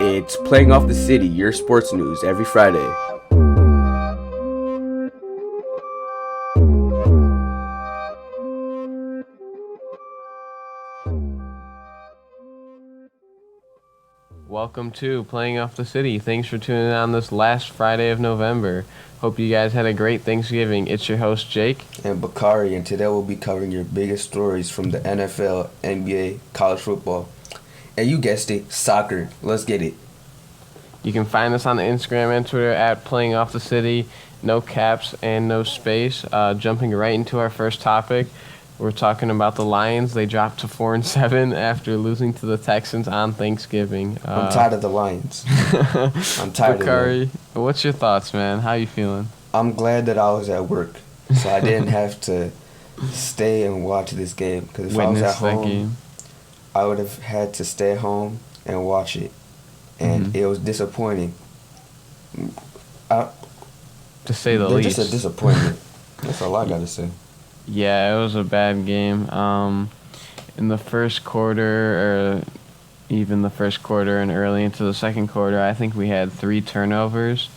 It's Playing Off the City, your sports news every Friday. Welcome to Playing Off the City. Thanks for tuning in on this last Friday of November. Hope you guys had a great Thanksgiving. It's your host, Jake. And Bakari, and today we'll be covering your biggest stories from the NFL, NBA, college football, and you guessed it, soccer. Let's get it. You can find us on the Instagram and Twitter at Playing Off the City. No caps and no space. Jumping right into our first topic. We're talking about the Lions. They dropped to 4-7 after losing to the Texans on Thanksgiving. I'm tired of the Lions. I'm tired Bakari, of them. what's your thoughts, man? How you feeling? I'm glad that I was at work, so I didn't have to stay and watch this game. Because if I was at home, I would have had to stay home and watch it. And it was disappointing. To say the least. Just a disappointment. That's all I got to say. Yeah, it was a bad game. In the first quarter, or even the first quarter and early into the second quarter, I think we had 3 turnovers.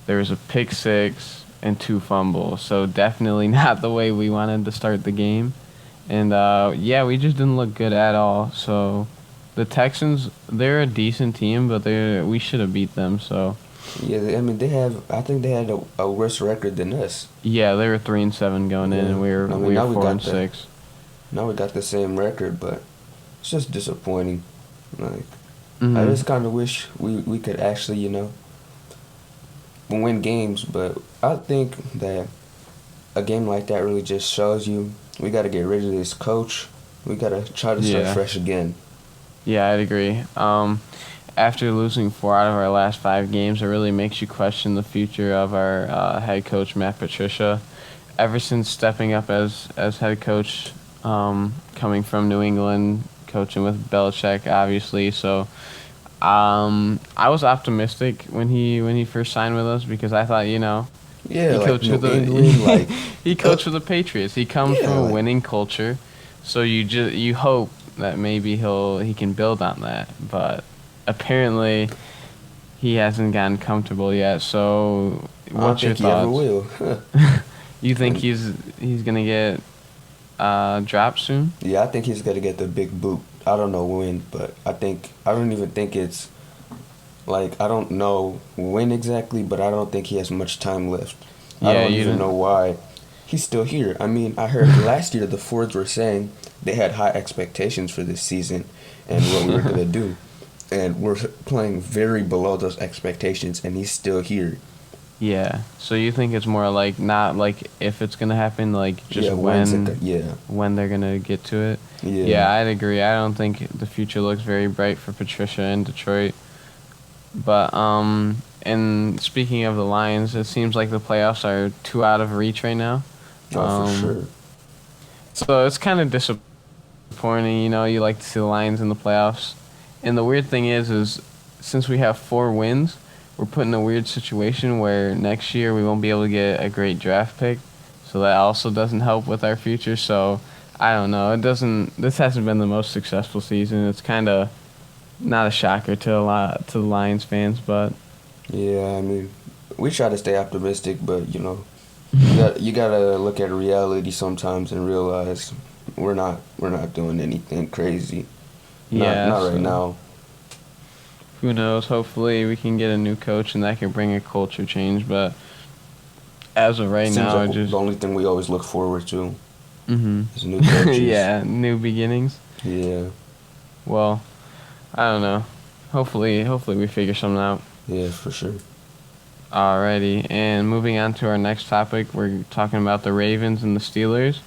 There was a pick 6 and 2 fumbles. So definitely not the way we wanted to start the game. And, we just didn't look good at all. So the Texans, they're a decent team, but we should have beat them, so... Yeah, I think they had a worse record than us. Yeah, they were 3-7 going in, and we were 4-6. Now we got the same record, but it's just disappointing. Like, I just kind of wish we could actually, win games, but I think that a game like that really just shows you we got to get rid of this coach. We got to try to start fresh again. Yeah, I'd agree. After losing 4 out of our last 5 games, it really makes you question the future of our head coach, Matt Patricia. Ever since stepping up as head coach, coming from New England, coaching with Belichick, obviously. So I was optimistic when he first signed with us because I thought, he coached with the Patriots. He comes from a winning culture, so you hope that maybe he can build on that, but apparently he hasn't gotten comfortable yet. So what's your thoughts? He ever will. You think he's gonna get dropped soon? Yeah, I think he's gonna get the big boot. I don't know when, but I don't even think it's like, I don't know when exactly, but I don't think he has much time left. Yeah, I don't even know why he's still here. I mean, I heard last year the Fords were saying they had high expectations for this season and what we were gonna do. And we're playing very below those expectations, and he's still here. Yeah. So you think it's more like not like if it's gonna happen, like just when they're gonna get to it. Yeah. Yeah, I'd agree. I don't think the future looks very bright for Patricia in Detroit. But and speaking of the Lions, it seems like the playoffs are 2 out of reach right now. Oh, for sure. So it's kind of disappointing. You like to see the Lions in the playoffs. And the weird thing is since we have 4 wins, we're put in a weird situation where next year we won't be able to get a great draft pick. So that also doesn't help with our future. So I don't know. This hasn't been the most successful season. It's kind of not a shocker to the Lions fans, but yeah, I mean, we try to stay optimistic, but you gotta look at reality sometimes and realize we're not doing anything crazy. Not right now. Who knows? Hopefully we can get a new coach and that can bring a culture change. But as of right now, like the only thing we always look forward to is new coaches. Yeah, new beginnings. Yeah. Well, I don't know. Hopefully we figure something out. Yeah, for sure. Alrighty, and moving on to our next topic, we're talking about the Ravens and the Steelers.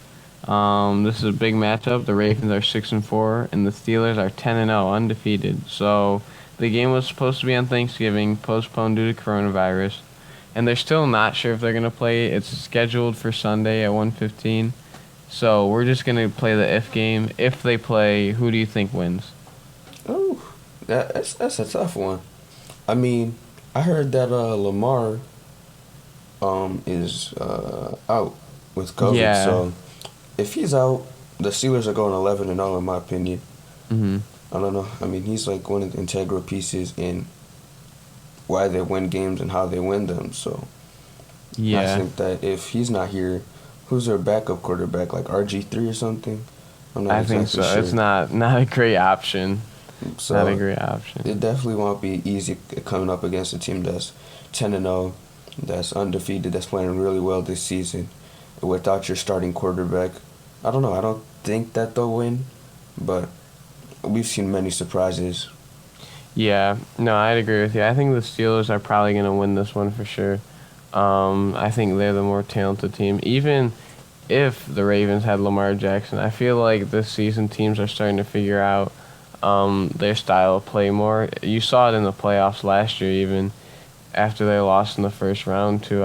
This is a big matchup. The Ravens are 6-4, and the Steelers are 10-0, undefeated. So the game was supposed to be on Thanksgiving, postponed due to coronavirus, and they're still not sure if they're gonna play. It's scheduled for Sunday at 1:15. So we're just gonna play the if game. If they play, who do you think wins? Oh, that's a tough one. I mean, I heard that Lamar is out with COVID. Yeah. So if he's out, the Steelers are going 11-0 in my opinion. I don't know. I mean, he's like one of the integral pieces in why they win games and how they win them. So I Yeah, think that if he's not here, who's their backup quarterback? Like RG3 or something? I'm not I think exactly so. It's sure. not a great option. Not a So great option. it definitely won't be easy coming up against a team that's 10-0, that's undefeated, that's playing really well this season without your starting quarterback. I don't know. I don't think that they'll win, but we've seen many surprises. Yeah, no, I'd agree with you. I think the Steelers are probably going to win this one for sure. I think they're the more talented team. Even if the Ravens had Lamar Jackson, I feel like this season teams are starting to figure out their style of play more. You saw it in the playoffs last year, even after they lost in the first round to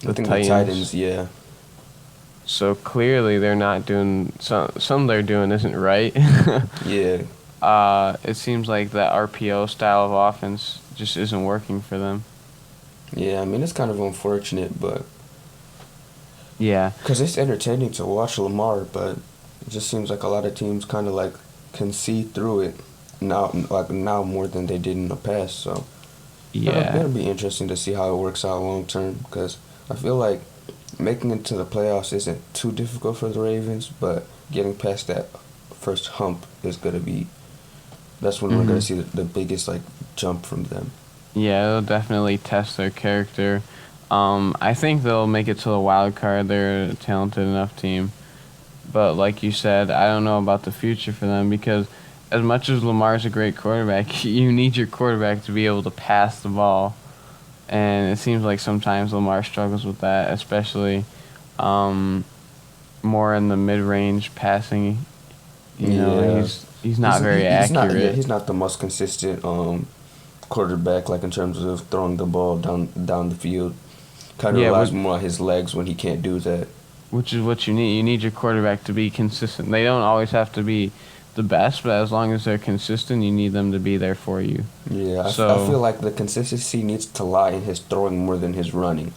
I the think the Titans. Titans, yeah. So clearly they're not doing some they're doing isn't right. Yeah. It seems like that RPO style of offense just isn't working for them. Yeah, I mean, it's kind of unfortunate, but Yeah. because it's entertaining to watch Lamar, but it just seems like a lot of teams kind of like can see through it now, like now more than they did in the past. So Yeah. it'll be interesting to see how it works out long term because I feel like making it to the playoffs isn't too difficult for the Ravens, but getting past that first hump is gonna be that's when we're gonna Mhm. see the biggest like jump from them. Yeah, it'll definitely test their character. I think they'll make it to the wild card. They're a talented enough team. But like you said, I don't know about the future for them because as much as Lamar's a great quarterback, you need your quarterback to be able to pass the ball. And it seems like sometimes Lamar struggles with that, especially um, more in the mid-range passing. Yeah, He's not very he's not accurate. he's not the most consistent quarterback like in terms of throwing the ball down the field. Kind of Yeah, relies more on his legs when he can't do that. which is what you need. You need your quarterback to be consistent. They don't always have to be the best, but as long as they're consistent, you need them to be there for you. Yeah, I So, feel like the consistency needs to lie in his throwing more than his running,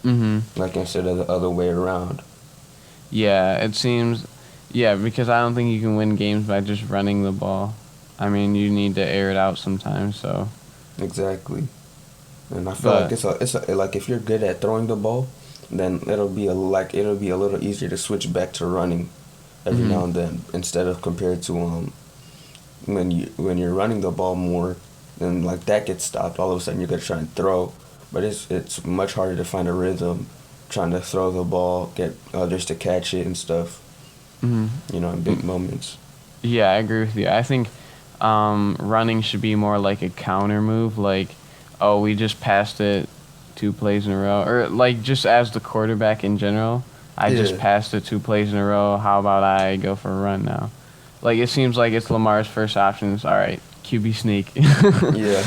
hmm like instead of the other way around. yeah, it seems, yeah, because I don't think you can win games by just running the ball. I mean, you need to air it out sometimes. So, Exactly. And I feel like but it's a like if you're good at throwing the ball, then it'll be a little easier to switch back to running every hmm now and then instead of compared to when you're running the ball more, then like that gets stopped. All of a sudden you're gonna try and throw, but it's much harder to find a rhythm, trying to throw the ball, get others to catch it and stuff. hmm In big moments. yeah, I agree with you. I think running should be more like a counter move, like, oh, we just passed it 2 plays in a row, or like just as the quarterback in general, I just Yeah, passed it 2 plays in a row. How about I go for a run now? Like it seems like it's Lamar's first options. All right, QB sneak. yeah,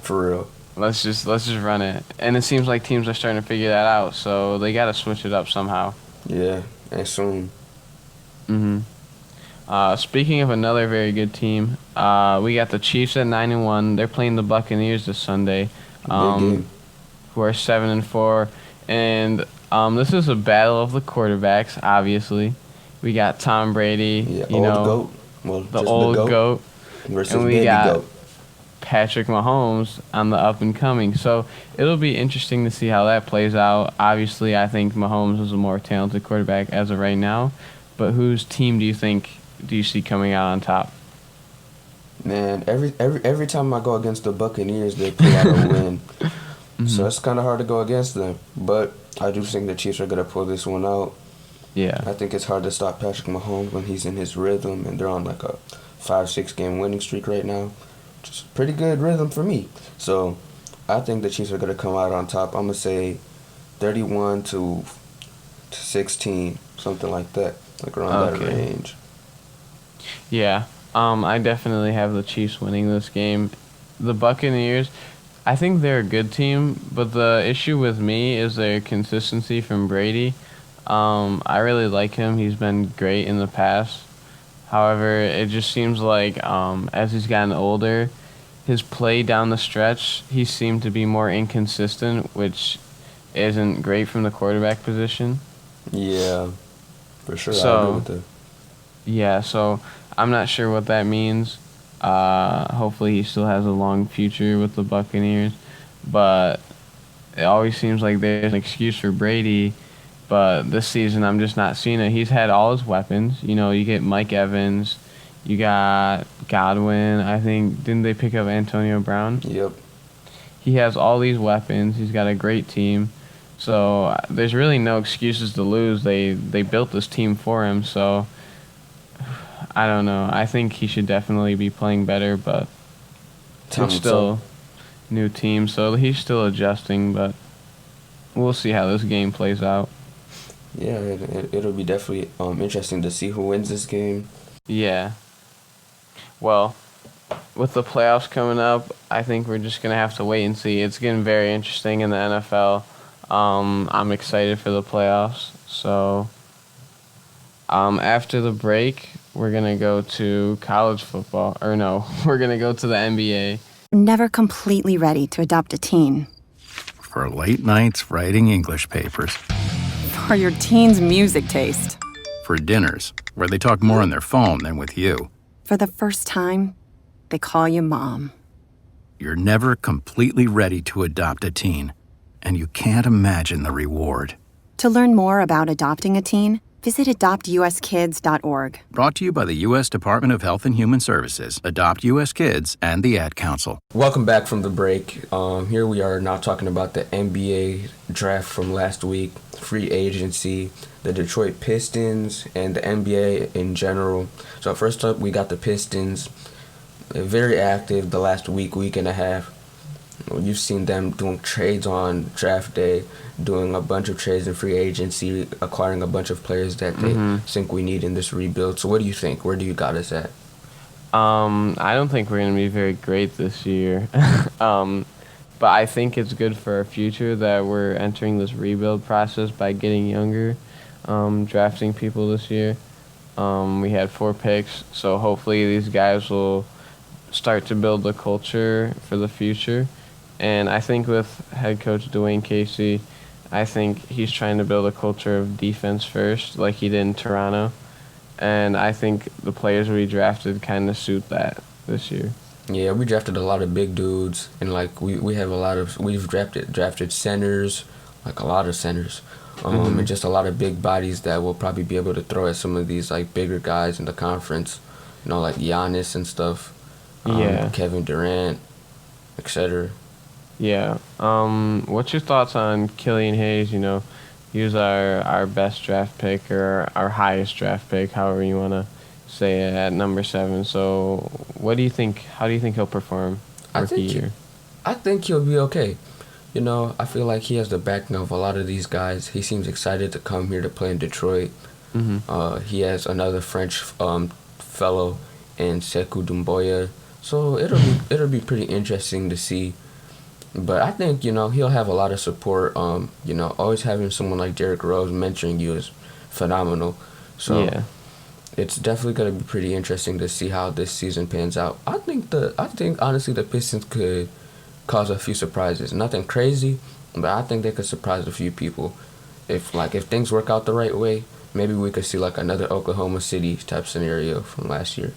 for real. Let's just run it. And it seems like teams are starting to figure that out, so they got to switch it up somehow. Yeah, and soon. Mhm. Speaking of another very good team, we got the Chiefs at 9-1. They're playing the Buccaneers this Sunday, Big um, game. who are 7-4, and this is a battle of the quarterbacks. Obviously, we got Tom Brady, Yeah, old goat. Well, the just the old goat goat, versus and we baby got goat. Patrick Mahomes on the up and coming. So it'll be interesting to see how that plays out. Obviously, I think Mahomes is a more talented quarterback as of right now, but whose team do you see coming out on top? Man, every time I go against the Buccaneers, they pull out a win. Hmm. So it's kind of hard to go against them. But I do think the Chiefs are gonna pull this one out. Yeah. I think it's hard to stop Patrick Mahomes when he's in his rhythm, and they're on like a 5-6 game winning streak right now. Just pretty good rhythm for me. So I think the Chiefs are gonna come out on top. I'm gonna say 31 to 16, something like that, like around that Okay. range. Yeah. I definitely have the Chiefs winning this game. The Buccaneers, I think they're a good team, but the issue with me is their consistency from Brady. I really like him. He's been great in the past. However, it just seems like as he's gotten older, his play down the stretch, he seemed to be more inconsistent, which isn't great from the quarterback position. Yeah, for sure. I agree So, with that. yeah, so I'm not sure what that means. Hopefully he still has a long future with the Buccaneers. But it always seems like there's an excuse for Brady. But this season, I'm just not seeing it. He's had all his weapons. You get Mike Evans. You got Godwin. I think, didn't they pick up Antonio Brown? Yep. He has all these weapons. He's got a great team. So there's really no excuses to lose. They built this team for him. So I don't know. I think he should definitely be playing better, but it's still new team, so he's still adjusting. But we'll see how this game plays out. Yeah, it'll be definitely interesting to see who wins this game. Yeah. Well, with the playoffs coming up, I think we're just going to have to wait and see. It's getting very interesting in the NFL. I'm excited for the playoffs. So after the break, we're going to go to college football. Or no, we're going to go to the NBA. Never completely ready to adopt a teen. For late nights writing English papers. For your teen's music taste. For dinners where they talk more on their phone than with you. For the first time, they call you mom. You're never completely ready to adopt a teen, and you can't imagine the reward. To learn more about adopting a teen, visit adoptuskids.org. Brought to you by the U.S. Department of Health and Human Services, Adopt U.S. Kids, and the Ad Council. Welcome back from the break. Here we are now talking about the NBA draft from last week, free agency, the Detroit Pistons, and the NBA in general. So first up, we got the Pistons. They're very active the last week and a half. You've seen them doing trades on draft day, doing a bunch of trades in free agency, acquiring a bunch of players that they think we need in this rebuild. So what do you think? Where do you got us at? I don't think we're going to be very great this year. But I think it's good for our future that we're entering this rebuild process by getting younger, drafting people this year. We had 4 picks, so hopefully these guys will start to build the culture for the future. And I think with head coach Dwayne Casey, I think he's trying to build a culture of defense first, like he did in Toronto. And I think the players we drafted kind of suit that this year. Yeah, we drafted a lot of big dudes, and like we have we've drafted centers, like a lot of centers, and just a lot of big bodies that will probably be able to throw at some of these like bigger guys in the conference, like Giannis and stuff. Kevin Durant, etc. Yeah. What's your thoughts on Killian Hayes? He was our best draft pick, or our highest draft pick, however you want to say it, at number 7. So what do you think? How do you think he'll perform rookie year? I think he'll be okay. I feel like he has the backing of a lot of these guys. He seems excited to come here to play in Detroit. He has another French fellow in Sekou Doumbouya. So it'll be pretty interesting to see. But I think, he'll have a lot of support. Always having someone like Derrick Rose mentoring you is phenomenal. So yeah, it's definitely going to be pretty interesting to see how this season pans out. I think honestly the Pistons could cause a few surprises. Nothing crazy, but I think they could surprise a few people. If things work out the right way, maybe we could see like another Oklahoma City type scenario from last year.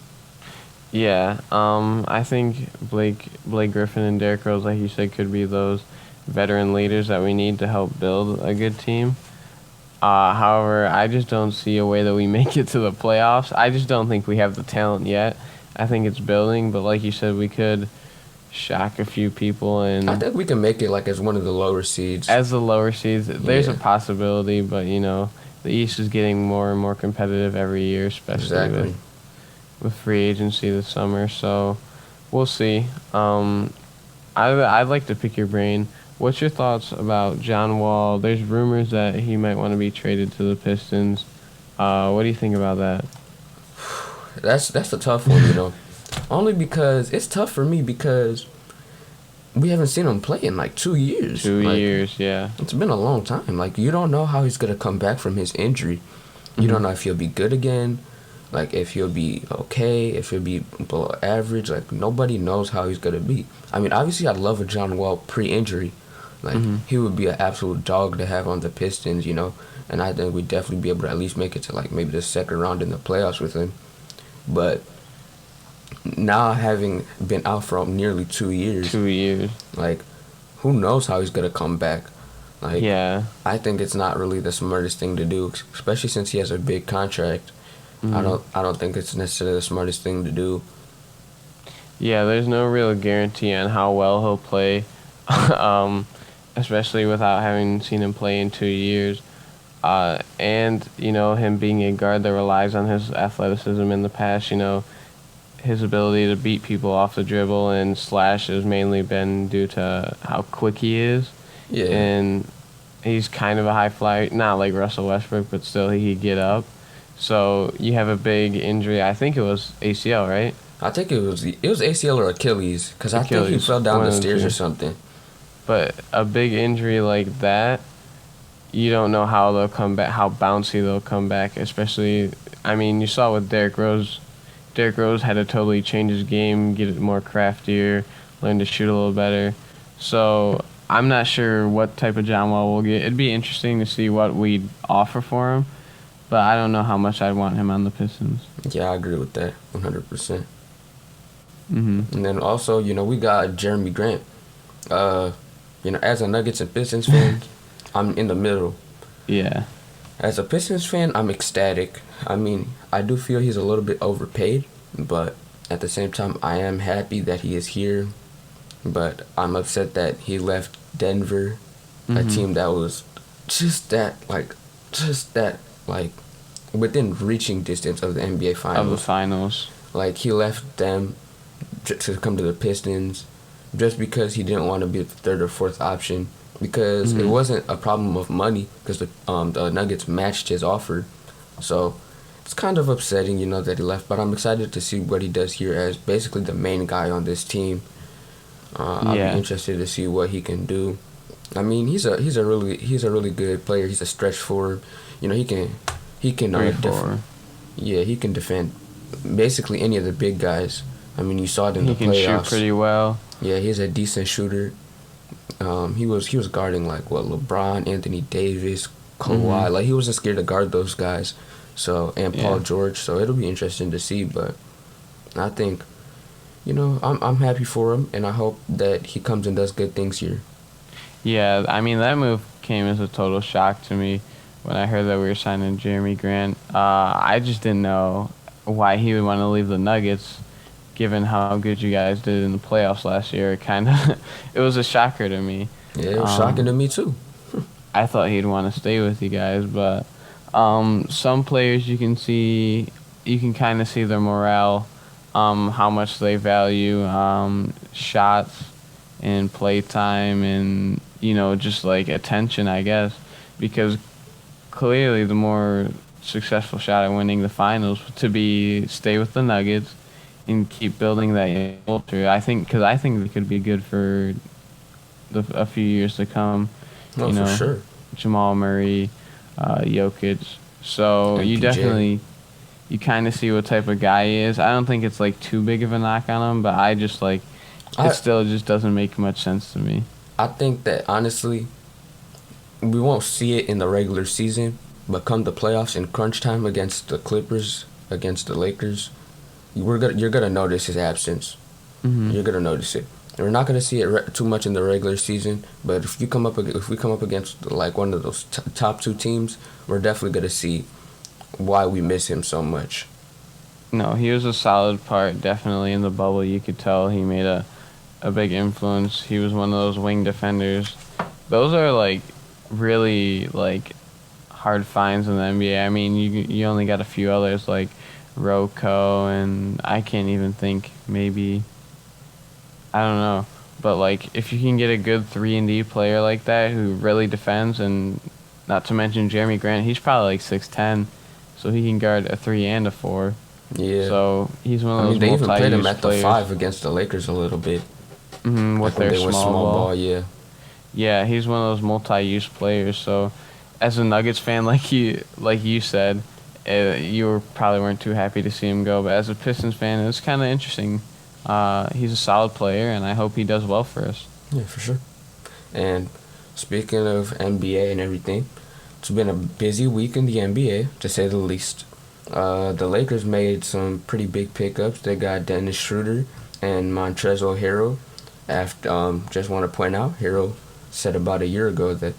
Yeah, I think Blake Griffin and Derrick Rose, like you said, could be those veteran leaders that we need to help build a good team. However, I just don't see a way that we make it to the playoffs. I just don't think we have the talent yet. I think it's building, but like you said, we could shock a few people. And I think we can make it like as one of the lower seeds. As the lower seeds, there's a possibility, but the East is getting more and more competitive every year, especially with free agency this summer. So we'll see. I'd like to pick your brain. What's your thoughts about John Wall? There's rumors that he might want to be traded to the Pistons. What do you think about that? That's a tough one, Only because it's tough for me because we haven't seen him play in like 2 years. 2 years, yeah. It's been a long time. Like, you don't know how he's going to come back from his injury. You don't know if he'll be good again, like if he'll be okay, if he'll be below average. Like, nobody knows how he's going to be. I mean, obviously I'd love a John Wall pre-injury. Like, he would be an absolute dog to have on the Pistons, and I think we'd definitely be able to at least make it to like maybe the second round in the playoffs with him. But now having been out for nearly 2 years, 2 years. like, who knows how he's gonna come back? Like, Yeah. I think it's not really the smartest thing to do, especially since he has a big contract. I don't think it's necessarily the smartest thing to do. Yeah, there's no real guarantee on how well he'll play, especially without having seen him play in 2 years. And, him being a guard that relies on his athleticism in the past, his ability to beat people off the dribble and slash has mainly been due to how quick he is. Yeah. And he's kind of a high flyer, not like Russell Westbrook, but still he could get up. So you have a big injury. I think it was ACL, right? I think it was ACL or Achilles, because I think he Achilles, fell down one the of the stairs two. or something. But a big injury like that, you don't know how they'll come back, how bouncy they'll come back. Especially, I mean, you saw with Derrick Rose. Derrick Rose had to totally change his game, get it more craftier, learn to shoot a little better. So I'm not sure what type of John Wall we'll get. It'd be interesting to see what we'd offer for him, but I don't know how much I'd want him on the Pistons. Yeah, I agree with that 100%. Hmm. And then also, we got Jeremy Grant. As a Nuggets and Pistons fan, I'm in the middle. Yeah. As a Pistons fan, I'm ecstatic. I mean, I do feel he's a little bit overpaid, but at the same time, I am happy that he is here. But I'm upset that he left Denver, a team that was just that, within reaching distance of the NBA Finals. Of the finals. Like, he left them to come to the Pistons just because he didn't want to be the third or fourth option, because it wasn't a problem of money, because the Nuggets matched his offer. So it's kind of upsetting, that he left, but I'm excited to see what he does here as basically the main guy on this team. I'll be interested to see what he can do. I mean, he's a really good player. He's a stretch forward. He can he can defend basically any of the big guys. I mean, you saw it in the playoffs. He can shoot pretty well. Yeah, he's a decent shooter. He was guarding LeBron, Anthony Davis, Kawhi. Like, he wasn't scared to guard those guys. So, and Paul George. So it'll be interesting to see. But I think, I'm happy for him, and I hope that he comes and does good things here. Yeah, I mean, that move came as a total shock to me when I heard that we were signing Jeremy Grant. I just didn't know why he would want to leave the Nuggets, given how good you guys did in the playoffs last year. It was a shocker to me. Yeah, it was shocking to me too. I thought he'd want to stay with you guys, but some players you can kind of see their morale, how much they value shots and play time and, just like attention, I guess, because clearly the more successful shot at winning the finals to stay with the Nuggets and keep building that culture. I think they could be good for a few years to come. Oh, for sure. Jamal Murray, Jokic. So and you PJ. definitely, you kind of see what type of guy he is. I don't think it's too big of a knock on him, but I just it still just doesn't make much sense to me. I think that honestly, we won't see it in the regular season, but come the playoffs in crunch time against the Clippers, against the Lakers, you're gonna notice his absence. You're gonna notice it. We're not gonna see it too much in the regular season, but if we come up against one of those top two teams, we're definitely gonna see why we miss him so much. No, he was a solid part, definitely in the bubble. You could tell he made a big influence. He was one of those wing defenders. Those are really hard finds in the NBA. I mean, you only got a few others like Rocco, and I can't even think, maybe, I don't know. But if you can get a good 3-and-D player like that who really defends, and not to mention Jeremy Grant, he's probably 6'10", so he can guard a 3 and a 4. Yeah. So he's one of those they even played him at players. the 5 against the Lakers a little bit. With their small ball. Yeah. Yeah, he's one of those multi-use players. So, as a Nuggets fan, like you said, you probably weren't too happy to see him go. But as a Pistons fan, it's kind of interesting. He's a solid player, and I hope he does well for us. Yeah, for sure. And speaking of NBA and everything, it's been a busy week in the NBA, to say the least. The Lakers made some pretty big pickups. They got Dennis Schroeder and Montrezl Harrell. After, just want to point out, Harrell said about a year ago that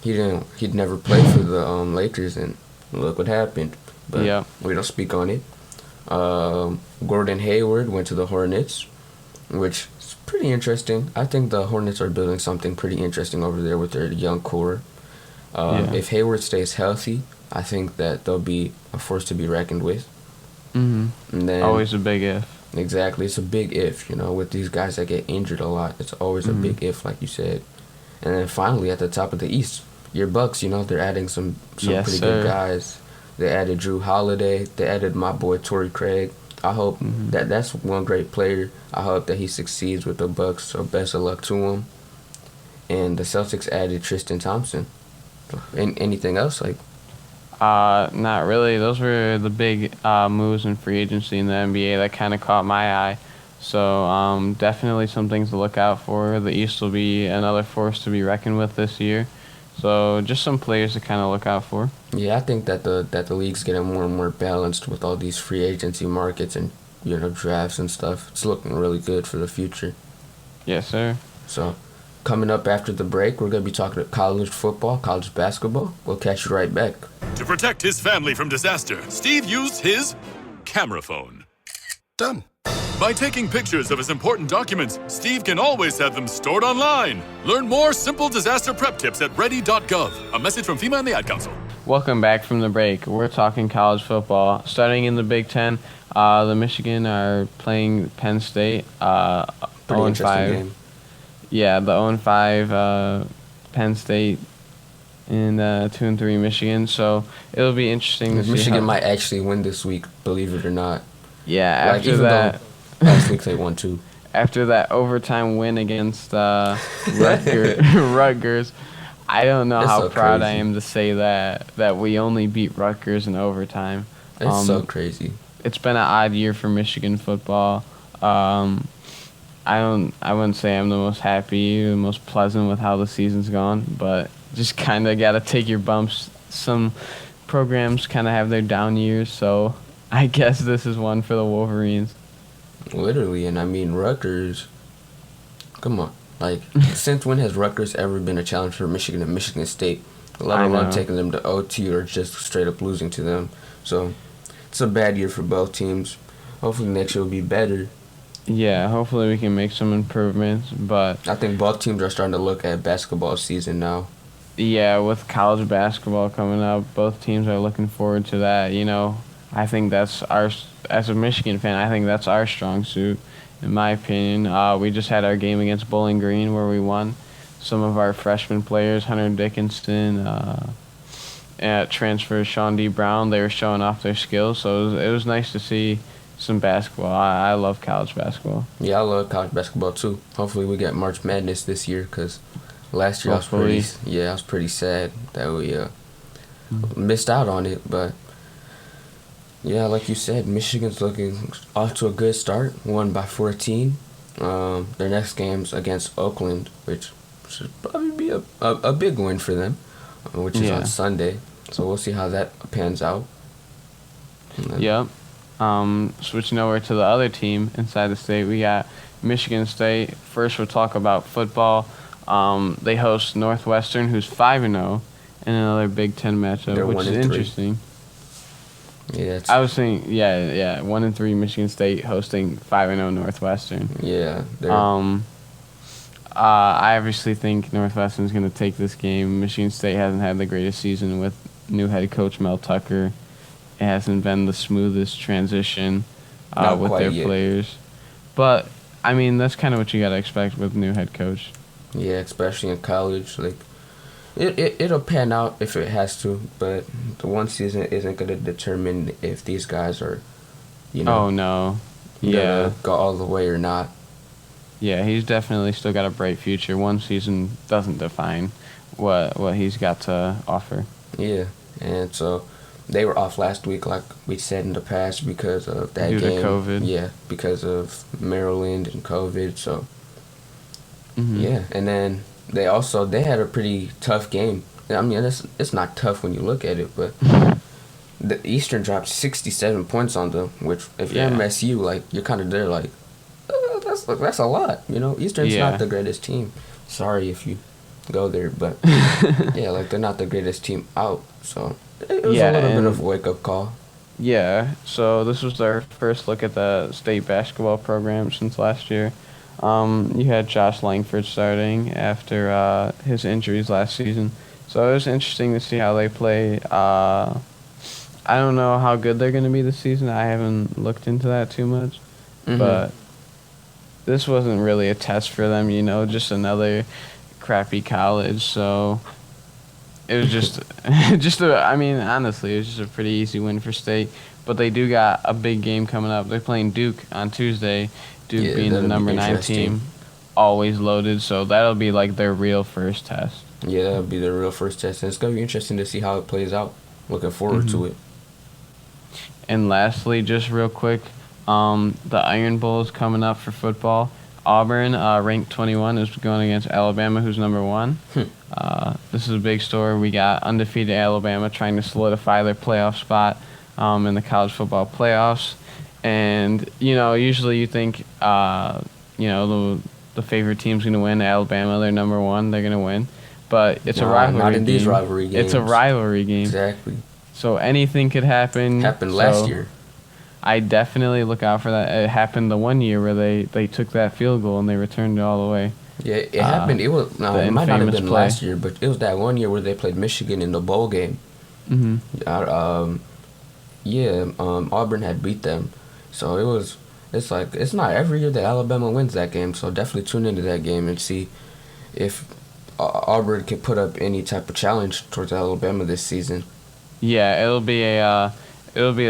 he'd never play for the Lakers, and look what happened. But Yeah. we don't speak on it. Gordon Hayward went to the Hornets, which is pretty interesting. I think the Hornets are building something pretty interesting over there with their young core. Yeah. If Hayward stays healthy, I think that they'll be a force to be reckoned with. hmm And then Always a big if. exactly, it's a big if. With these guys that get injured a lot, it's always a big if, like you said. And then finally, at the top of the East, your Bucks. They're adding some Yes, pretty sir. good guys. They added Drew Holiday. They added my boy Torrey Craig. I hope that's one great player. I hope that he succeeds with the Bucks. So best of luck to him. And the Celtics added Tristan Thompson. Anything else? Not really. Those were the big moves in free agency in the NBA that kind of caught my eye. So definitely some things to look out for. The East will be another force to be reckoned with this year. So just some players to kind of look out for. Yeah, I think that the league's getting more and more balanced with all these free agency markets and drafts and stuff. It's looking really good for the future. Yes, sir. So, coming up after the break, we're gonna be talking college football, college basketball. We'll catch you right back. To protect his family from disaster, Steve used his camera phone. Done. By taking pictures of his important documents, Steve can always have them stored online. Learn more simple disaster prep tips at ready.gov. A message from FEMA and the Ad Council. Welcome back from the break. We're talking college football. Starting in the Big Ten, the Michigan are playing Penn State. Pretty interesting 0-5. game. Yeah, the 0-5 Penn State and 2-3 Michigan. So it'll be interesting to see. Michigan how, might actually win this week, believe it or not. Yeah, after even that. though last week they won too. After that overtime win against Rutgers, I don't know That's how so proud I crazy. am to say that we only beat Rutgers in overtime. It's so crazy. It's been an odd year for Michigan football. I wouldn't say I'm the most happy, the most pleasant with how the season's gone, but just kind of got to take your bumps. Some programs kind of have their down years, so I guess this is one for the Wolverines. Literally, and I mean Rutgers. Come on, since when has Rutgers ever been a challenge for Michigan and Michigan State? Let I alone know. taking them to OT or just straight up losing to them. So it's a bad year for both teams. Hopefully next year will be better. Yeah, hopefully we can make some improvements, but I think both teams are starting to look at basketball season now. yeah, with college basketball coming up, both teams are looking forward to that. I think that's as a Michigan fan, I think that's our strong suit, in my opinion. We just had our game against Bowling Green where we won. Some of our freshman players, Hunter Dickinson, transfer Sean D. Brown, they were showing off their skills, so it was nice to see some basketball. I love college basketball. Yeah, I love college basketball too. Hopefully we get March Madness this year because last year Hopefully. I was pretty sad that we missed out on it. But yeah, like you said, Michigan's looking off to a good start. Won by 14. Their next game's against Oakland, which should probably be a big win for them, which is Yeah. on Sunday. So we'll see how that pans out. And then- Yep. Switching over to the other team inside the state, we got Michigan State. First, we'll talk about football. They host Northwestern, who's 5-0, in another Big Ten matchup, They're which 1 is and 3. interesting. Yeah, it's, I was saying, yeah, 1-3 Michigan State hosting 5-0 Northwestern. yeah. They're, I obviously think Northwestern's going to take this game. Michigan State hasn't had the greatest season with new head coach Mel Tucker. It hasn't been the smoothest transition Not with quite their yet. players. But, I mean, that's kind of what you got to expect with new head coach. Yeah, especially in college. It'll pan out if it has to, but the one season isn't going to determine if these guys are, Oh, no. Yeah. gonna go all the way or not. Yeah, he's definitely still got a bright future. One season doesn't define what he's got to offer. Yeah, and so they were off last week, like we said in the past, because of that Due to game. COVID. Yeah, because of Maryland and COVID. So Mhm. yeah, and then they had a pretty tough game. I mean, it's not tough when you look at it, but the Eastern dropped 67 points on them, which if you're MSU, like, you're kind of there, like, that's a lot, you know? Eastern's not the greatest team. Sorry if you go there, but, yeah, like, they're not the greatest team out, so it was a little bit of a wake-up call. Yeah, so this was our first look at the state basketball program since last year. You had Josh Langford starting after his injuries last season. So it was interesting to see how they play. I don't know how good they're going to be this season. I haven't looked into that too much. But this wasn't really a test for them, you know, just another crappy college. So it was just, honestly, it was just a pretty easy win for State. But they do got a big game coming up. They're playing Duke on Tuesday. Duke being the number 9 team, always loaded. So that'll be like their real first test. Yeah, that'll be their real first test. And it's going to be interesting to see how it plays out. Looking forward to it. And lastly, just real quick, the Iron Bowl is coming up for football. Auburn, ranked 21, is going against Alabama, who's number 1. This is a big story. We got undefeated Alabama trying to solidify their playoff spot in the college football playoffs. And, you know, usually you think, you know, the favorite team's going to win. Alabama, they're number 1. They're going to win. But it's a rivalry game. Not in these rivalry games. It's a rivalry game. Exactly. So anything could happen. Happened last year. I definitely look out for that. It happened the one year where they took that field goal and they returned it all the way. Yeah, it happened. It was it might not have been last year, but it was that one year where they played Michigan in the bowl game. Auburn had beat them, so it's like it's not every year that Alabama wins that game. So definitely tune into that game and see if Auburn can put up any type of challenge towards Alabama this season. Yeah, it'll be a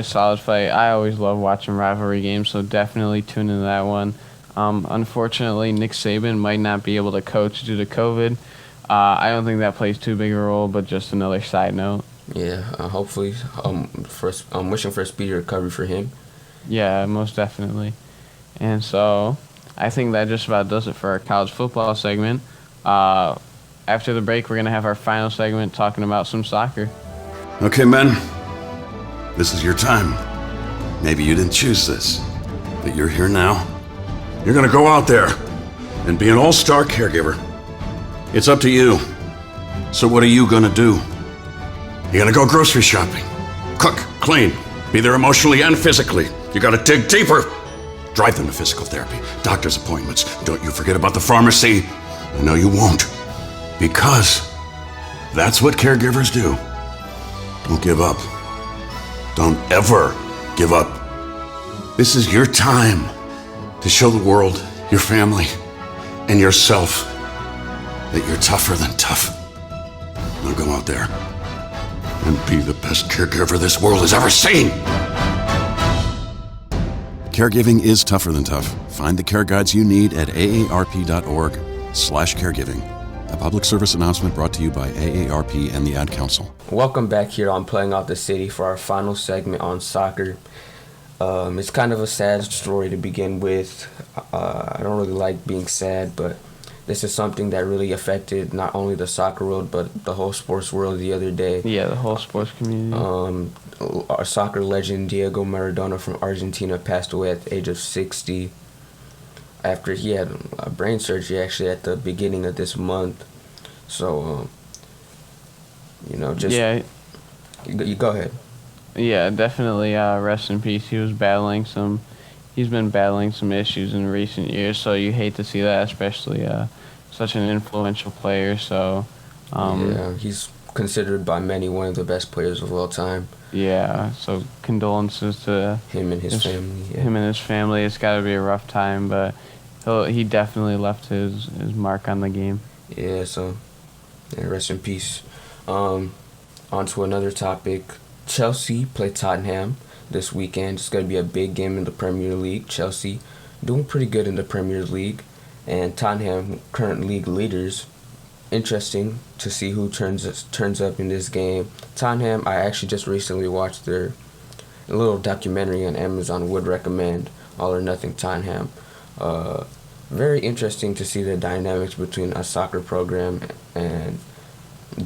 solid fight. I always love watching rivalry games, so definitely tune into that one. Unfortunately, Nick Saban might not be able to coach due to COVID. I don't think that plays too big a role, but just another side note. Yeah, hopefully, I'm wishing for a speedy recovery for him. Yeah, most definitely. And so, I think that just about does it for our college football segment. After the break, we're going to have our final segment talking about some soccer. Okay, men. This is your time. Maybe you didn't choose this, but you're here now. You're gonna go out there and be an all-star caregiver. It's up to you. So what are you gonna do? You're gonna go grocery shopping, cook, clean, be there emotionally and physically. You gotta dig deeper. Drive them to physical therapy, doctor's appointments. Don't you forget about the pharmacy. I know you won't, because that's what caregivers do. Don't give up. Don't ever give up. This is your time to show the world, your family, and yourself that you're tougher than tough. Now go out there and be the best caregiver this world has ever seen. Caregiving is tougher than tough. Find the care guides you need at aarp.org/caregiving. A public service announcement brought to you by AARP and the Ad Council. Welcome back here on Playing Out the City for our final segment on soccer. It's kind of a sad story to begin with. I don't really like being sad, but this is something that really affected not only the soccer world, but the whole sports world the other day. Yeah, the whole sports community. Our soccer legend Diego Maradona from Argentina passed away at the age of 60 after he had a brain surgery actually at the beginning of this month. So, Yeah. You go ahead. Yeah, definitely rest in peace. He's been battling some issues in recent years, so you hate to see that, especially such an influential player. So, he's considered by many one of the best players of all time. Yeah, so condolences to him and his family. Yeah. Him and his family. It's got to be a rough time, but he definitely left his mark on the game. Yeah, so rest in peace. On to another topic. Chelsea play Tottenham this weekend. It's going to be a big game in the Premier League. Chelsea doing pretty good in the Premier League, and Tottenham, current league leaders. Interesting to see who turns up in this game. Tottenham, I actually just recently watched their little documentary on Amazon. Would recommend All or Nothing Tottenham. Very interesting to see the dynamics between a soccer program and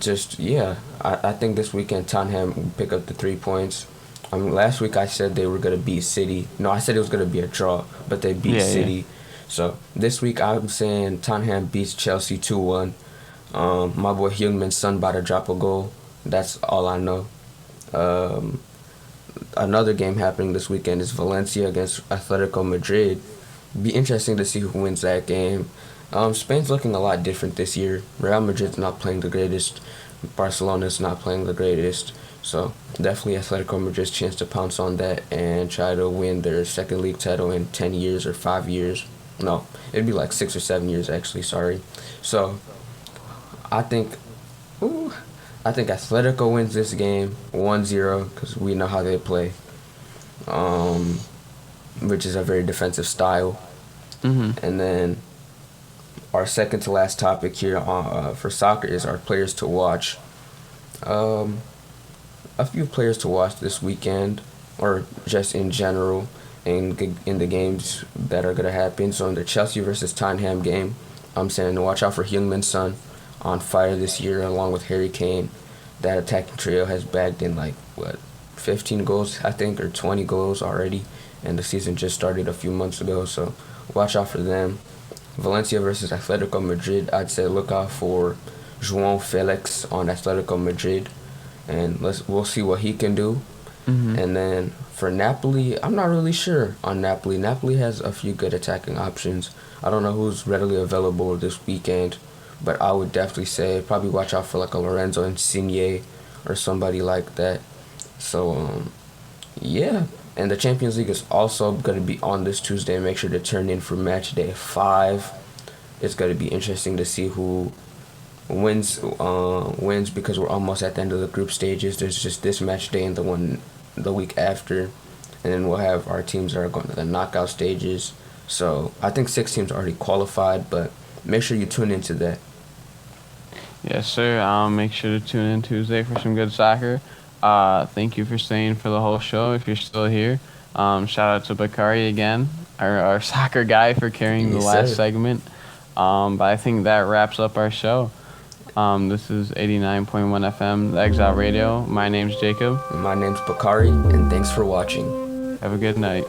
I think this weekend Tottenham will pick up the 3 points. Last week I said they were going to beat City. No, I said it was going to be a draw, but they beat City. Yeah. So this week I'm saying Tottenham beats Chelsea 2-1. My boy Heung-min Son about to drop a goal. That's all I know. Another game happening this weekend is Valencia against Atletico Madrid. Be interesting to see who wins that game. Spain's looking a lot different this year. Real Madrid's not playing the greatest. Barcelona's not playing the greatest. So definitely Atletico Madrid's chance to pounce on that and try to win their second league title in 10 years or 5 years. No, it'd be like 6 or 7 years actually, sorry. So I think Atletico wins this game 1-0 because we know how they play, which is a very defensive style. Mm-hmm. And then our second to last topic here for soccer is our players to watch. A few players to watch this weekend, or just in general, in the games that are going to happen. So in the Chelsea versus Tottenham game, I'm saying to watch out for Heung-min Son, on fire this year, along with Harry Kane. That attacking trio has bagged in 15 goals, I think, or 20 goals already, and the season just started a few months ago, so watch out for them. Valencia versus Atletico Madrid, I'd say look out for João Felix on Atletico Madrid, and we'll see what he can do. Mm-hmm. And then for Napoli, I'm not really sure on Napoli. Napoli has a few good attacking options. I don't know who's readily available this weekend, but I would definitely say probably watch out for a Lorenzo Insigne or somebody like that. So, yeah. And the Champions League is also going to be on this Tuesday. Make sure to turn in for match day 5. It's going to be interesting to see who wins because we're almost at the end of the group stages. There's just this match day and the week after. And then we'll have our teams that are going to the knockout stages. So I think 6 teams are already qualified, but make sure you tune into that. Yes, sir. Make sure to tune in Tuesday for some good soccer. Thank you for staying for the whole show if you're still here. Shout out to Bakari again, our soccer guy, for carrying the last segment. But I think that wraps up our show. This is 89.1 FM, the Exile Radio. My name's Jacob. And my name's Bakari, and thanks for watching. Have a good night.